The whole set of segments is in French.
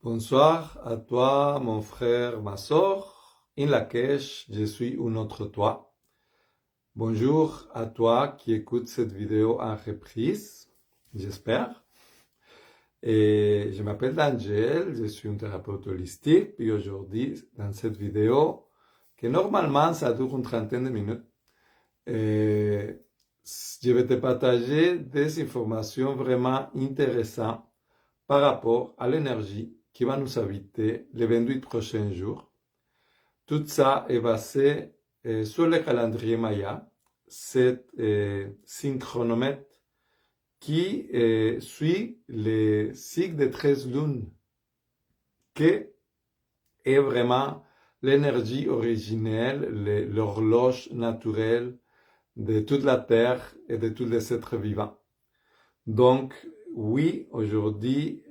Bonsoir à toi, mon frère, ma sœur, in laquelle je suis un autre toi. Bonjour à toi qui écoute cette vidéo en reprise, j'espère. Et je m'appelle Angel, je suis un thérapeute holistique, et aujourd'hui, dans cette vidéo, que normalement ça dure une trentaine de minutes, je vais te partager des informations vraiment intéressantes par rapport à l'énergie qui va nous habiter les 28 prochains jours. Tout ça est basé sur le calendrier Maya, cet synchronomètre qui suit le cycle de 13 lunes, qui est vraiment l'énergie originelle, l'horloge naturelle de toute la Terre et de tous les êtres vivants. Donc, oui, aujourd'hui,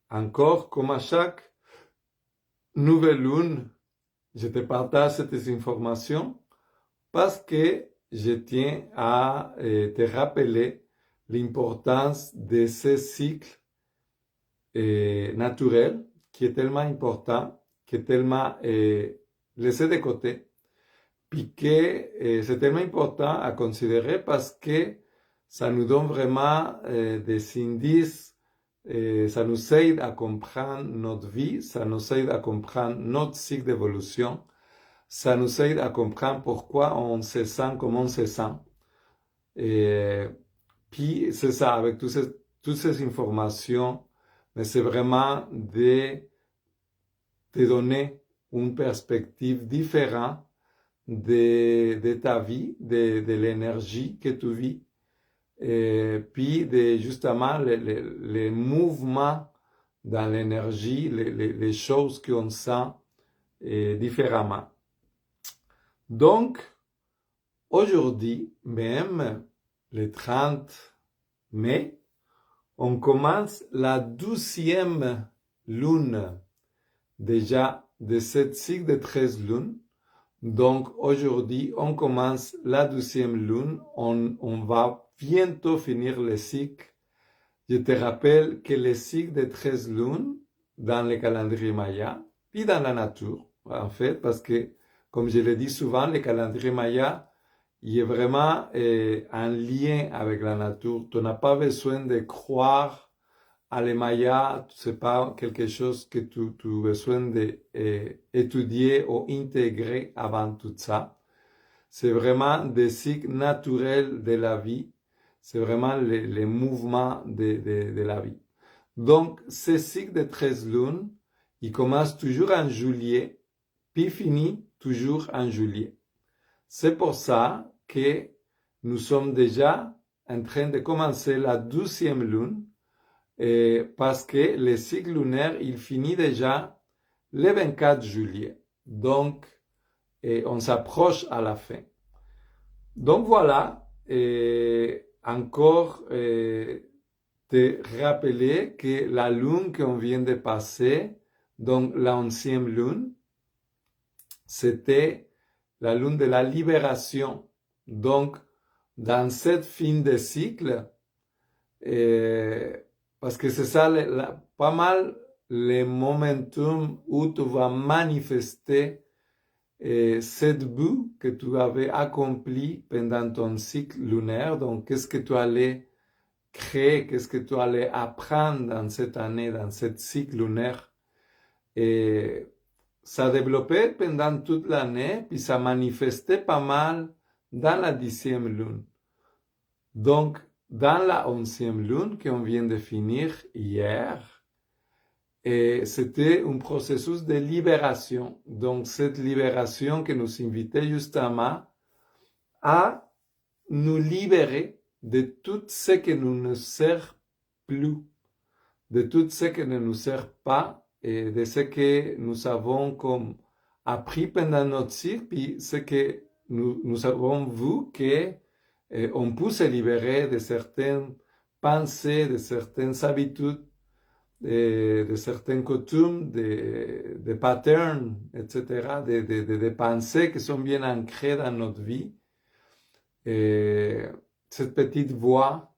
encore comme à chaque nouvelle lune, je te partage ces informations parce que je tiens à te rappeler l'importance de ce cycle naturel qui est tellement important, qui est tellement laissé de côté, puis que c'est tellement important à considérer parce que ça nous donne vraiment des indices, ça nous aide à comprendre notre vie, ça nous aide à comprendre notre cycle d'évolution, ça nous aide à comprendre pourquoi on se sent comme on se sent. Et puis c'est ça, avec toutes ces informations, mais c'est vraiment de te donner une perspective différente de ta vie, de l'énergie que tu vis, et puis de justement les mouvements dans l'énergie, les choses qu'on sent différemment. Donc, aujourd'hui même, le 30 mai, on commence la 12e lune déjà de cette cycle de 13 lunes. Donc aujourd'hui, on commence la 12e lune. On va bientôt finir le cycle. Je te rappelle que le cycle de 13 lunes dans le calendrier Maya, puis dans la nature, en fait, parce que, comme je le dis souvent, le calendrier Maya, il est vraiment en lien avec la nature. Tu n'as pas besoin de croire à les Mayas, c'est pas quelque chose que tu as besoin d'étudier ou intégrer avant tout ça. C'est vraiment des cycles naturels de la vie. C'est vraiment les mouvements de la vie. Donc, ce cycle de 13 lunes, il commence toujours en juillet, puis finit toujours en juillet. C'est pour ça que nous sommes déjà en train de commencer la 12e lune, parce que le cycle lunaire, il finit déjà le 24 juillet. Donc, on s'approche à la fin. Donc voilà, encore te rappeler que la lune qu'on vient de passer, donc la 11e lune, c'était la lune de la libération. Donc, dans cette fin de cycle, parce que c'est ça pas mal le momentum où tu vas manifester cette but que tu avais accompli pendant ton cycle lunaire. Donc, qu'est-ce que tu allais créer, qu'est-ce que tu allais apprendre dans cette année, dans ce cycle lunaire. Et ça développait pendant toute l'année, puis ça manifestait pas mal dans la 10e lune. Donc, dans la 11e lune qu'on vient de finir hier, c'était un processus de libération. Donc, cette libération qui nous invitait justement à nous libérer de tout ce qui ne nous sert plus, de tout ce qui ne nous sert pas, et de ce que nous avons comme appris pendant notre cycle, puis ce que nous avons vu que on peut se libérer de certaines pensées, de certaines habitudes, de certaines coutumes, de patterns, etc., de pensées qui sont bien ancrées dans notre vie. Et cette petite voix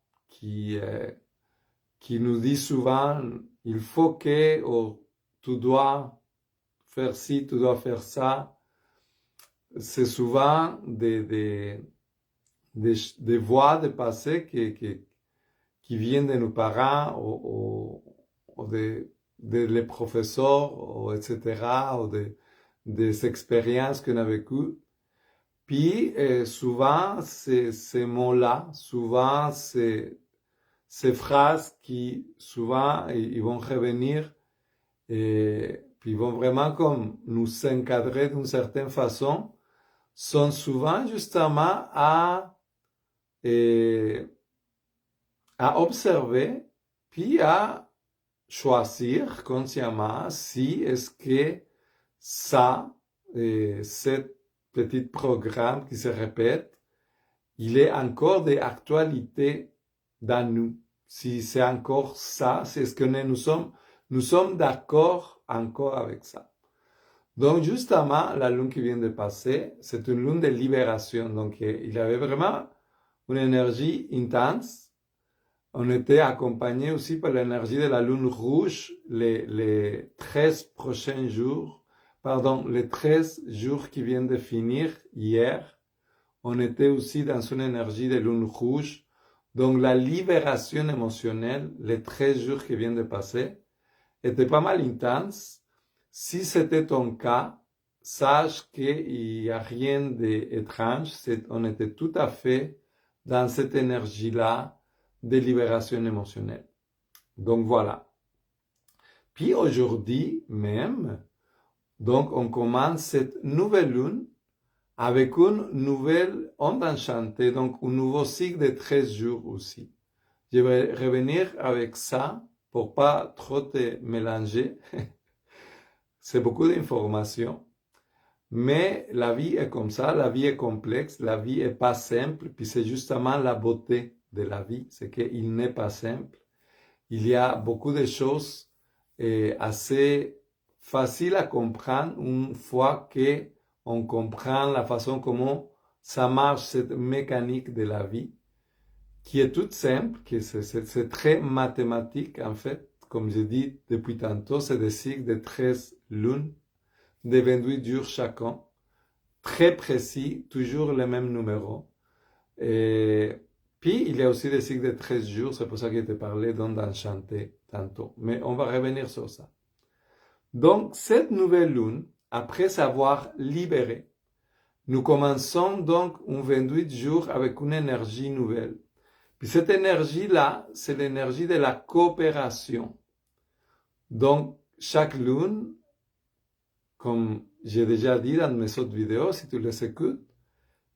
qui nous dit souvent, il faut que, ou tu dois faire ci, tu dois faire ça. C'est souvent des voix de passé qui viennent de nos parents ou les professeurs, etc., ou des expériences qu'on a vécues. Puis, souvent, ces mots-là, souvent, ces phrases qui, souvent, ils vont revenir et puis ils vont vraiment comme nous encadrer d'une certaine façon, sont souvent justement euh, à observer, puis à choisir consciemment si est-ce que ça, cet petit programme qui se répète, il est encore d'actualité dans nous. Si c'est encore ça, c'est ce que nous sommes d'accord encore avec ça. Donc, justement, la lune qui vient de passer, c'est une lune de libération. Donc, il y avait vraiment une énergie intense. On était accompagné aussi par l'énergie de la lune rouge les 13 prochains jours. Pardon, les 13 jours qui viennent de finir hier. On était aussi dans une énergie de lune rouge. Donc, la libération émotionnelle, les 13 jours qui viennent de passer, était pas mal intense. Si c'était ton cas, sache qu'il n'y a rien d'étrange. On était tout à fait dans cette énergie-là de libération émotionnelle. Donc voilà. Puis aujourd'hui même, donc on commence cette nouvelle lune avec une nouvelle onde enchantée, donc un nouveau cycle de 13 jours aussi. Je vais revenir avec ça pour pas trop te mélanger. C'est beaucoup d'informations. Mais la vie est comme ça, la vie est complexe, la vie est pas simple, puis c'est justement la beauté de la vie, c'est qu'il n'est pas simple. Il y a beaucoup de choses assez faciles à comprendre une fois que on comprend la façon comment ça marche, cette mécanique de la vie, qui est toute simple, qui c'est très mathématique en fait. Comme je dis depuis tantôt, c'est des cycles de 13 lunes, de 28 jours chacun, très précis, toujours les mêmes numéros. Et puis, il y a aussi des cycles de 13 jours, c'est pour ça que je te parlais d'onde enchantée tantôt. Mais on va revenir sur ça. Donc, cette nouvelle lune, après avoir libéré, nous commençons donc un 28 jours avec une énergie nouvelle. Puis cette énergie-là, c'est l'énergie de la coopération. Donc, chaque lune, comme j'ai déjà dit dans mes autres vidéos, si tu les écoutes,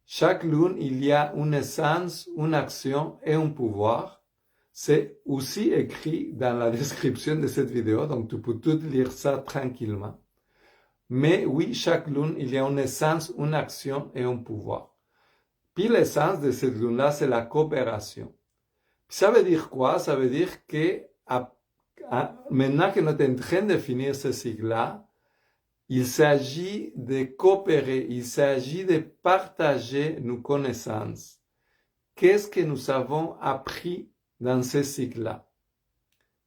chaque lune, il y a une essence, une action et un pouvoir. C'est aussi écrit dans la description de cette vidéo, donc tu peux tout lire ça tranquillement. Mais oui, chaque lune, il y a une essence, une action et un pouvoir. Puis l'essence de cette lune-là, c'est la coopération. Ça veut dire quoi? Ça veut dire que maintenant que nous sommes en train de finir ce cycle-là, il s'agit de coopérer, il s'agit de partager nos connaissances. Qu'est-ce que nous avons appris dans ce cycle-là,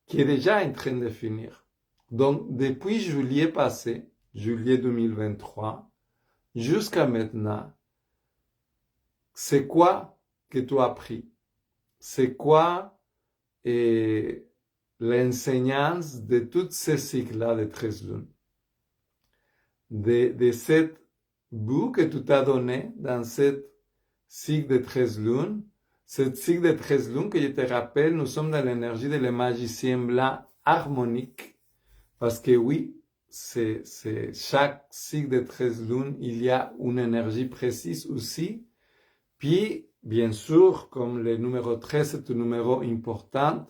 qui est déjà en train de finir? Donc, depuis juillet passé, juillet 2023, jusqu'à maintenant, c'est quoi que tu as appris? C'est quoi l'enseignance de tous ces cycles-là de 13 lunes? De cette bout que tu t'as donné dans cette cycle de 13 lunes, ce cycle de 13 lunes que je te rappelle, nous sommes dans l'énergie de le magicien blanc harmonique, parce que oui, c'est chaque cycle de 13 lunes, il y a une énergie précise aussi. Puis, bien sûr, comme le numéro 13 est un numéro important,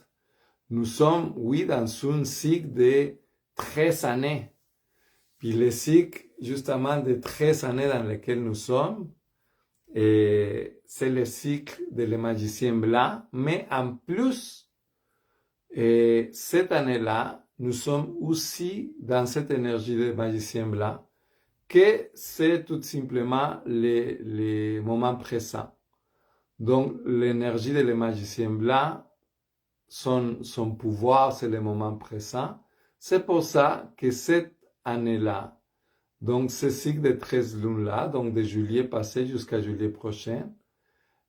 nous sommes, oui, dans un cycle de 13 années. Puis le cycle, justement, de 13 années dans lequel nous sommes, c'est le cycle de le magicien blanc, mais en plus, cette année-là, nous sommes aussi dans cette énergie de magicien blanc, que c'est tout simplement les moments présents. Donc, l'énergie de le magicien blanc son pouvoir, c'est le moment présent. C'est pour ça que cette année-là, donc ce cycle de 13 lunes-là, donc de juillet passé jusqu'à juillet prochain,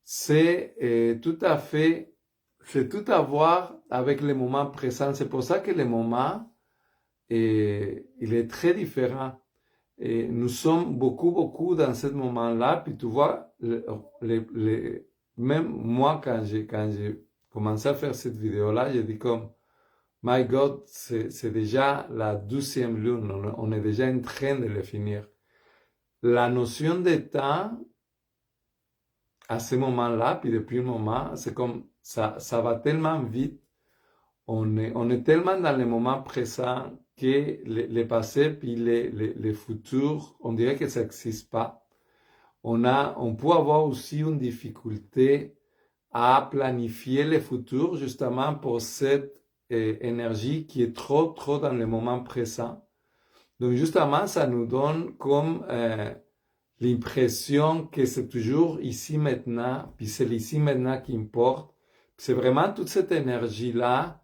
c'est tout à voir avec le moment présent. C'est pour ça que le moment, il est très différent. Et nous sommes beaucoup dans ce moment-là. Puis tu vois, même moi, quand j'ai commencé à faire cette vidéo-là, j'ai dit comme, My God, c'est déjà la 12e lune. On est déjà en train de le finir. La notion de temps, à ce moment-là, puis depuis un moment, c'est comme ça va tellement vite. On est tellement dans le moment présent que le passé puis le futur, on dirait que ça n'existe pas. On peut avoir aussi une difficulté à planifier le futur justement pour cette énergie qui est trop dans le moment présent. Donc justement, ça nous donne comme l'impression que c'est toujours ici maintenant, puis c'est l'ici maintenant qui importe. C'est vraiment toute cette énergie-là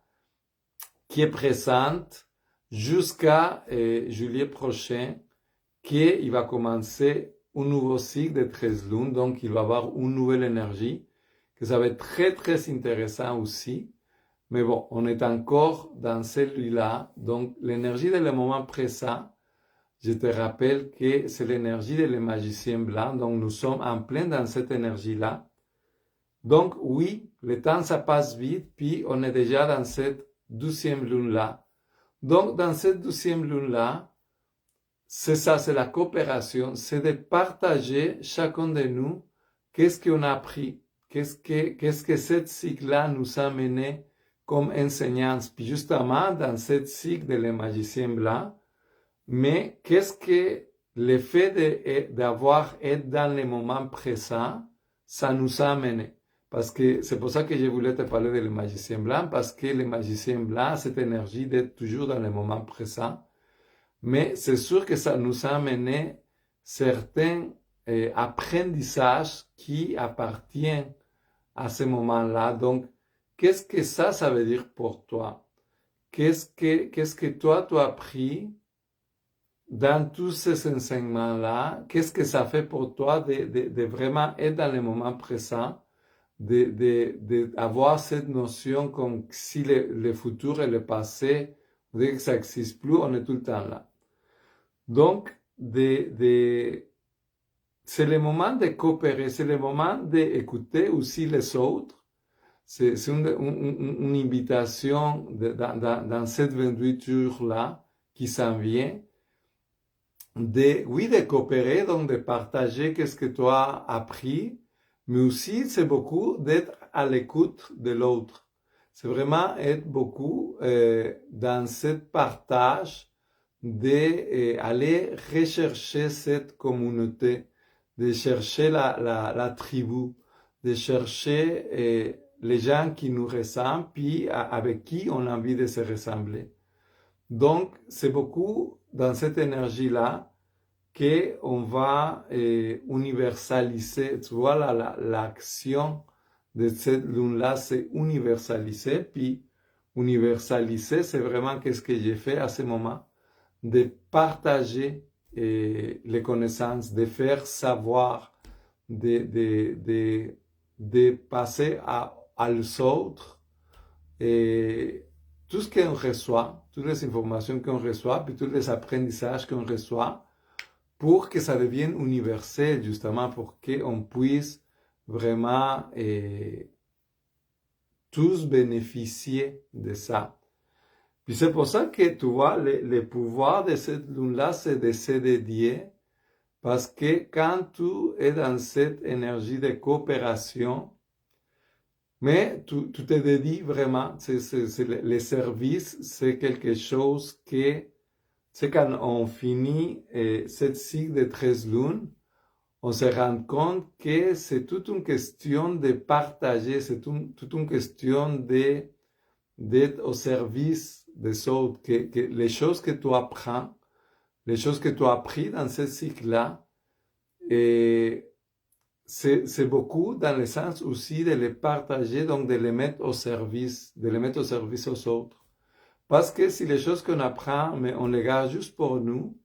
qui est présente jusqu'à juillet prochain, qu'il va commencer un nouveau cycle de 13 lunes, donc il va avoir une nouvelle énergie, que ça va être très intéressant aussi. Mais bon, on est encore dans celui-là, donc l'énergie de le moment présent, je te rappelle que c'est l'énergie de le magicien blanc, donc nous sommes en plein dans cette énergie-là. Donc oui, le temps ça passe vite, puis on est déjà dans cette 12e lune-là. Donc dans cette 12e lune-là, c'est ça, c'est la coopération, c'est de partager chacun de nous qu'est-ce qu'on a appris, qu'est-ce que cette cycle-là nous a mené comme enseignance. Puis justement, dans cette cycle de le magicien blanc, mais qu'est-ce que le fait d'avoir été dans le moment présent, ça nous a amené. Parce que c'est pour ça que je voulais te parler de le magicien blanc, parce que le magicien blanc a cette énergie d'être toujours dans le moment présent. Mais c'est sûr que ça nous a amené certains apprentissages qui appartiennent à ce moment-là. Donc, qu'est-ce que ça veut dire pour toi? Qu'est-ce que toi, tu as appris dans tous ces enseignements-là? Qu'est-ce que ça fait pour toi de vraiment être dans le moment présent, d'avoir cette notion comme si le futur et le passé, dès que ça n'existe plus, on est tout le temps là. Donc, c'est le moment de coopérer, c'est le moment d'écouter aussi les autres. C'est une invitation dans cette 28 jours-là qui s'en vient. Oui, de coopérer, donc de partager qu'est-ce que tu as appris, mais aussi c'est beaucoup d'être à l'écoute de l'autre. C'est vraiment être beaucoup dans ce partage, d'aller rechercher cette communauté, de chercher la tribu, de chercher les gens qui nous ressemblent, puis avec qui on a envie de se ressembler. Donc, c'est beaucoup dans cette énergie-là qu'on va universaliser. Tu vois, l'action de cette lune-là, c'est universaliser. Puis, universaliser, c'est vraiment qu'est-ce que j'ai fait à ce moment, de partager les connaissances, de faire savoir, de passer à les autres et tout ce qu'on reçoit, toutes les informations qu'on reçoit, puis tous les apprentissages qu'on reçoit, pour que ça devienne universel, justement, pour qu'on puisse vraiment tous bénéficier de ça. Puis c'est pour ça que tu vois, le pouvoir de cette lune-là, c'est de se dédier, parce que quand tu es dans cette énergie de coopération, mais tu te dédies vraiment, les services, c'est quelque chose que, c'est quand on finit cette cycle de 13 lunes, on se rend compte que c'est toute une question de partager, c'est toute une question d'être au service des autres, que les choses que tu apprends, les choses que tu as appris dans ce cycle-là, et c'est beaucoup dans le sens aussi de les partager, donc de les mettre au service, de les mettre au service aux autres. Parce que si les choses qu'on apprend, mais on les garde juste pour nous,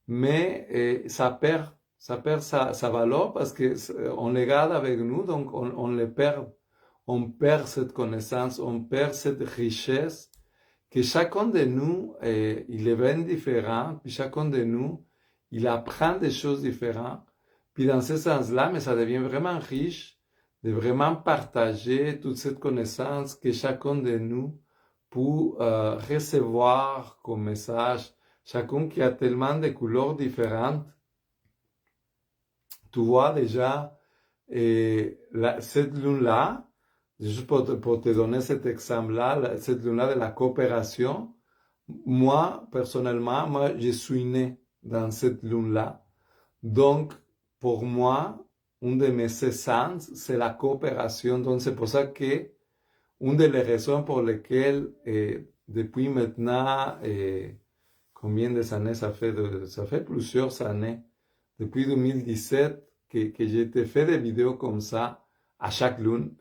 mais ça perd sa valeur parce que on les garde avec nous, donc on les perd. On perd cette connaissance, on perd cette richesse que chacun de nous, il est bien différent, puis chacun de nous, il apprend des choses différentes. Puis dans ce sens-là, mais ça devient vraiment riche de vraiment partager toute cette connaissance que chacun de nous peut recevoir comme message. Chacun qui a tellement de couleurs différentes. Tu vois déjà, cette lune-là, juste pour te donner cet exemple-là, cette lune-là de la coopération, moi, personnellement, moi, je suis né dans cette lune-là. Donc, pour moi, une de mes essences, c'est la coopération. Donc, c'est pour ça que une des raisons pour lesquelles, depuis maintenant, combien d'années ça fait plusieurs années, depuis 2017, que j'ai fait des vidéos comme ça à chaque lune,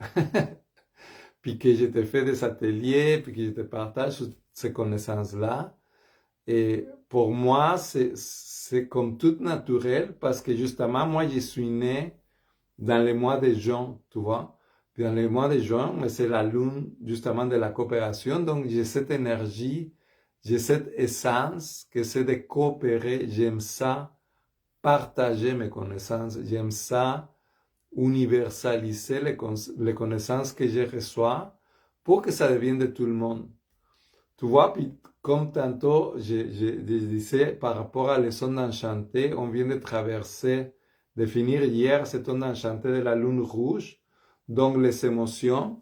puis que j'ai fait des ateliers, puis que je te partage ces connaissances-là. Et pour moi, c'est comme tout naturel parce que justement, moi, je suis né dans les mois de juin, tu vois. Puis dans les mois de juin, mais c'est la lune justement de la coopération. Donc, j'ai cette énergie, j'ai cette essence que c'est de coopérer. J'aime ça, partager mes connaissances. J'aime ça, universaliser les connaissances que je reçois pour que ça devienne de tout le monde. Tu vois, puis comme tantôt je disais par rapport à les ondes enchantées, on vient de finir hier cette onde enchantée de la lune rouge, donc les émotions.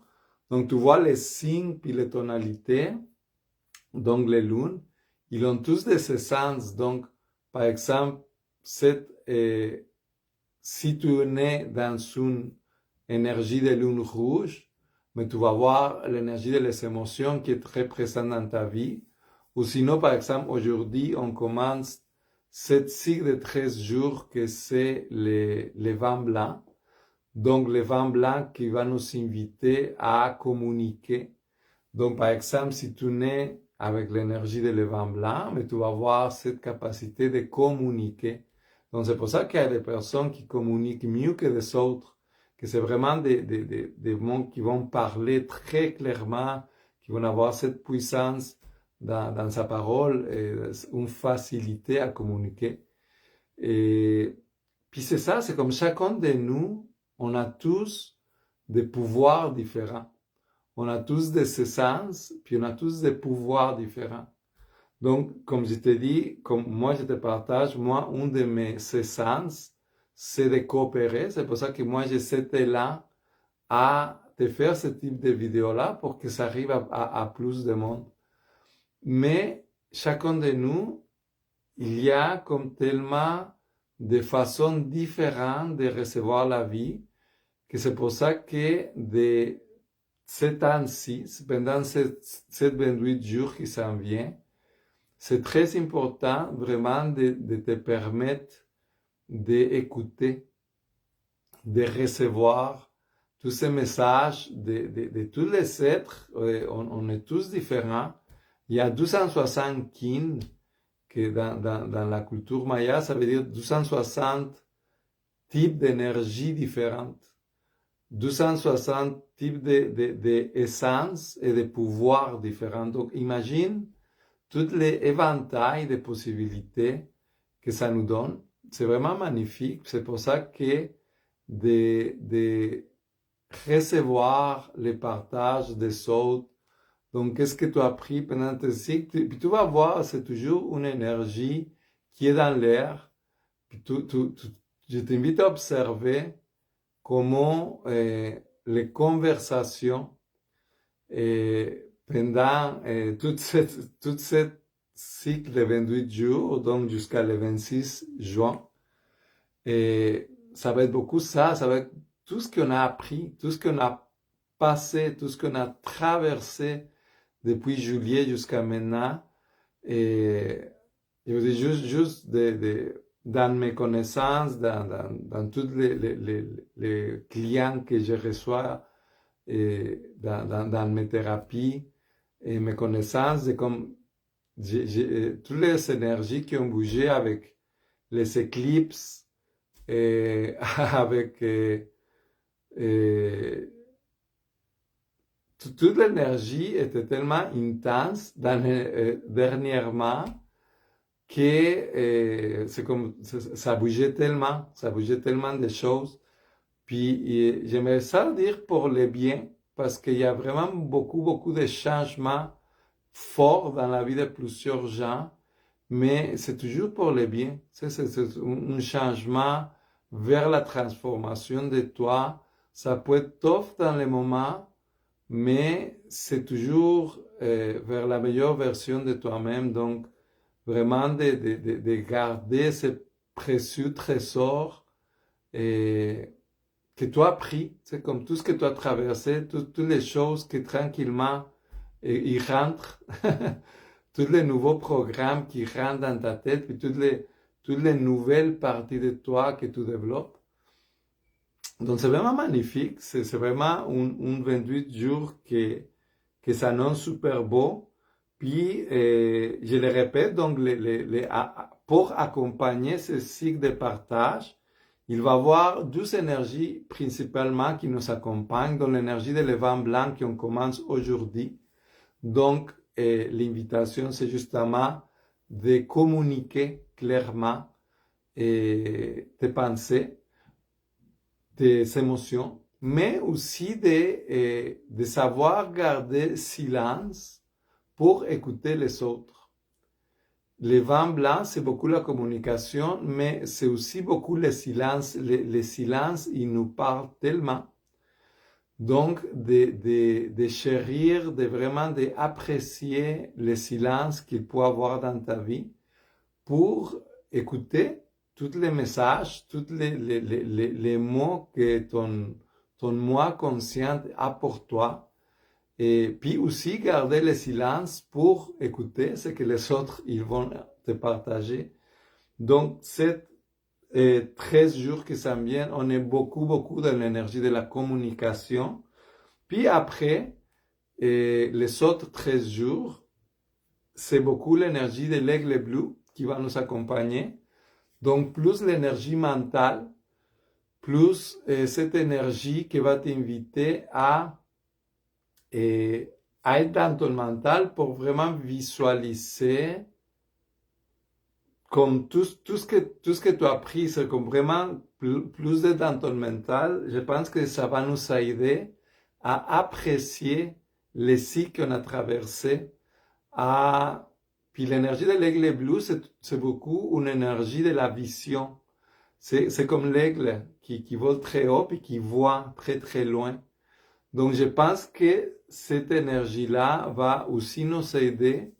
Donc tu vois les signes puis les tonalités, donc les lunes, ils ont tous des essences. Donc, par exemple, si tu es né dans une énergie de lune rouge, mais tu vas voir l'énergie des émotions qui est très présente dans ta vie. Ou sinon, par exemple, aujourd'hui, on commence cette cycle de 13 jours que c'est les vents blancs. Donc, les vents blancs qui va nous inviter à communiquer. Donc, par exemple, si tu nais avec l'énergie de l'éléphant blanc, mais tu vas avoir cette capacité de communiquer. Donc, c'est pour ça qu'il y a des personnes qui communiquent mieux que des autres, que c'est vraiment des mondes qui vont parler très clairement, qui vont avoir cette puissance dans sa parole et une facilité à communiquer. Et puis c'est ça, c'est comme chacun de nous, on a tous des pouvoirs différents. On a tous des essences, puis on a tous des pouvoirs différents. Donc, comme je t'ai dit, comme moi je te partage, moi, une de mes essences, c'est de coopérer. C'est pour ça que moi, j'ai cet élan à te faire ce type de vidéo-là pour que ça arrive à plus de monde. Mais chacun de nous, il y a comme tellement de façons différentes de recevoir la vie, que c'est pour ça que ces temps-ci, pendant ces 28 jours qui s'en viennent, c'est très important vraiment de te permettre d'écouter, de recevoir tous ces messages de tous les êtres. On est tous différents. Il y a 260 kin, que dans la culture maya, ça veut dire 260 types d'énergie différentes. 260 types d'essences et de pouvoirs différents. Donc, imagine tous les éventails de possibilités que ça nous donne. C'est vraiment magnifique. C'est pour ça que de recevoir les partages des autres. Donc, qu'est-ce que tu as appris pendant tes cycles? Puis tu vas voir, c'est toujours une énergie qui est dans l'air. Puis je t'invite à observer comment les conversations pendant toute cette cycle de 28 jours, donc jusqu'à le 26 juin, ça va être beaucoup ça va être tout ce qu'on a appris, tout ce qu'on a passé, tout ce qu'on a traversé depuis juillet jusqu'à maintenant. Et je veux dire, juste dans mes connaissances, dans tous les clients que je reçois dans mes thérapies et mes connaissances, c'est comme toutes les énergies qui ont bougé avec les éclipses et avec toute l'énergie était tellement intense dernièrement que c'est comme ça bougeait tellement de choses. Puis j'aimerais ça dire pour le bien, parce qu'il y a vraiment beaucoup de changements forts dans la vie de plusieurs gens, mais c'est toujours pour le bien. C'est un changement vers la transformation de toi. Ça peut être tough dans les moments, mais c'est toujours vers la meilleure version de toi-même. Donc, vraiment de garder ce précieux trésor que tu as pris. C'est comme tout ce que tu as traversé, toutes les choses que tranquillement ils rentrent, tous les nouveaux programmes qui rentrent dans ta tête, puis toutes les nouvelles parties de toi que tu développes. Donc c'est vraiment magnifique, c'est vraiment un 28 jours que s'annonce super beau. Puis, je le répète, donc pour accompagner ce cycle de partage, il va y avoir 12 énergies principalement qui nous accompagnent, dans l'énergie de l'éléphant blanc qu'on commence aujourd'hui. Donc, l'invitation, c'est justement de communiquer clairement tes pensées, tes émotions, mais aussi de savoir garder silence pour écouter les autres. Le vent blanc, c'est beaucoup la communication, mais c'est aussi beaucoup le silence. Le silence, il nous parle tellement. Donc, de chérir, de vraiment d'apprécier le silence qu'il peut avoir dans ta vie pour écouter tous les messages, tous les mots que ton moi conscient a pour toi. Et puis aussi garder le silence pour écouter ce que les autres ils vont te partager. Donc, ces 13 jours qui s'en viennent, on est beaucoup dans l'énergie de la communication. Puis après, les autres 13 jours, c'est beaucoup l'énergie de l'aigle bleu qui va nous accompagner. Donc, plus l'énergie mentale, plus cette énergie qui va t'inviter à être dans ton mental pour vraiment visualiser comme tout ce que tu as appris, c'est comme vraiment plus de dans ton mental. Je pense que ça va nous aider à apprécier les cycles qu'on a traversés. Puis l'énergie de l'aigle bleu, c'est beaucoup une énergie de la vision. C'est comme l'aigle qui vole très haut et qui voit très loin. Donc je pense que cette énergie-là va aussi nous aider,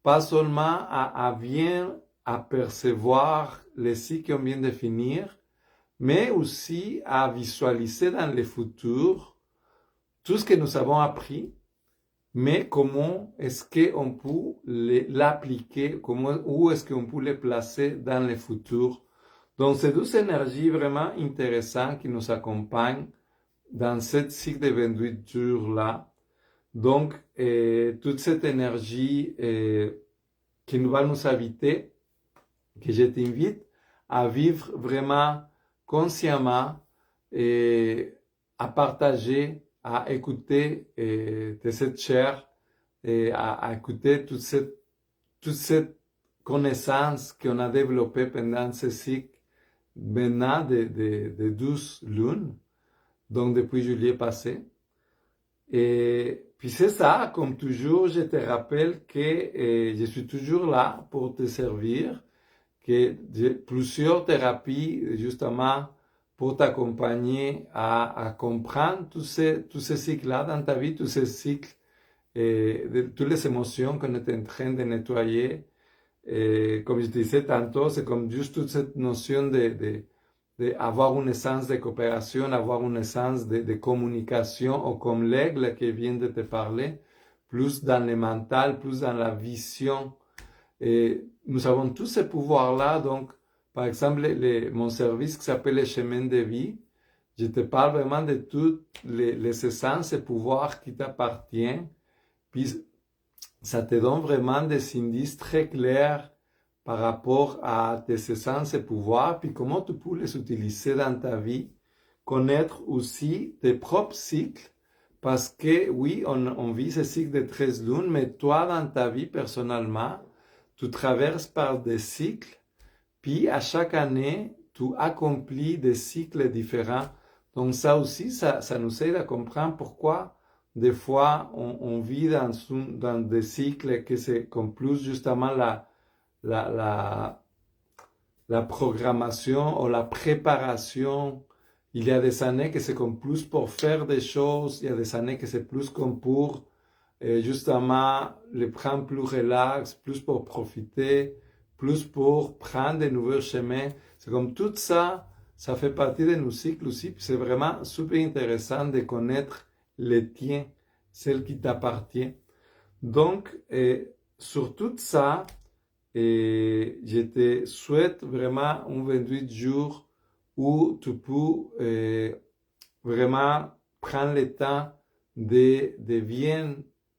pas seulement à bien apercevoir les cycles qu'on vient de finir, mais aussi à visualiser dans le futur tout ce que nous avons appris, mais comment est-ce qu'on peut l'appliquer, où est-ce qu'on peut les placer dans le futur. Donc c'est deux énergies vraiment intéressantes qui nous accompagnent dans cette cycle de 28 jours-là. Donc, toute cette énergie qui va nous inviter, que je t'invite à vivre vraiment consciemment et à partager, à écouter de cette chair et à écouter toute cette connaissance qu'on a développée pendant ce cycle maintenant de 12 lunes, donc depuis juillet passé. Et puis c'est ça, comme toujours, je te rappelle que je suis toujours là pour te servir, que j'ai plusieurs thérapies justement pour t'accompagner à comprendre tous ces cycles-là dans ta vie, tous ces cycles, toutes les émotions qu'on est en train de nettoyer. Et comme je disais tantôt, c'est comme juste toute cette notion d'avoir une essence de coopération, avoir une essence de communication, ou comme l'aigle qui vient de te parler, plus dans le mental, plus dans la vision. Et nous avons tous ces pouvoirs-là, donc par exemple, mon service qui s'appelle le chemin de vie, je te parle vraiment de toutes les essences et pouvoirs qui t'appartiennent. Puis ça te donne vraiment des indices très clairs par rapport à tes essences et pouvoirs, puis comment tu peux les utiliser dans ta vie. Connaître aussi tes propres cycles, parce que oui, on vit ce cycle de 13 lunes, mais toi, dans ta vie personnellement, tu traverses par des cycles, puis à chaque année, tu accomplis des cycles différents. Donc ça aussi, ça nous aide à comprendre pourquoi des fois on vit dans des cycles que c'est comme plus justement la programmation ou la préparation. Il y a des années que c'est comme plus pour faire des choses, il y a des années que c'est plus comme pour justement les prendre plus relax, plus pour profiter, plus pour prendre de nouveaux chemins. C'est comme tout ça, ça fait partie de nos cycles aussi. Puis c'est vraiment super intéressant de connaître les tiens, celles qui t'appartiennent. Donc, sur tout ça, je te souhaite vraiment un 28 jours où tu peux vraiment prendre le temps de bien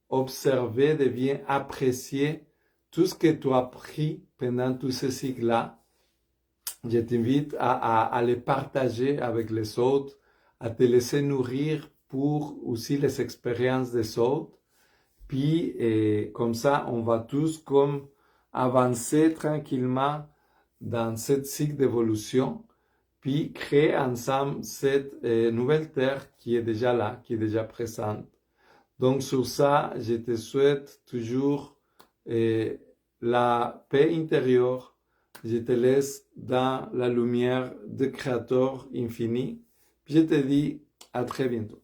observer, de bien apprécier tout ce que tu as appris pendant tous ces cycles-là. Je t'invite à les partager avec les autres, à te laisser nourrir pour aussi les expériences des autres. Puis, comme ça, on va tous comme avancer tranquillement dans ce cycle d'évolution, puis créer ensemble cette nouvelle terre qui est déjà là, qui est déjà présente. Donc sur ça, je te souhaite toujours la paix intérieure. Je te laisse dans la lumière du Créateur infini. Puis je te dis à très bientôt.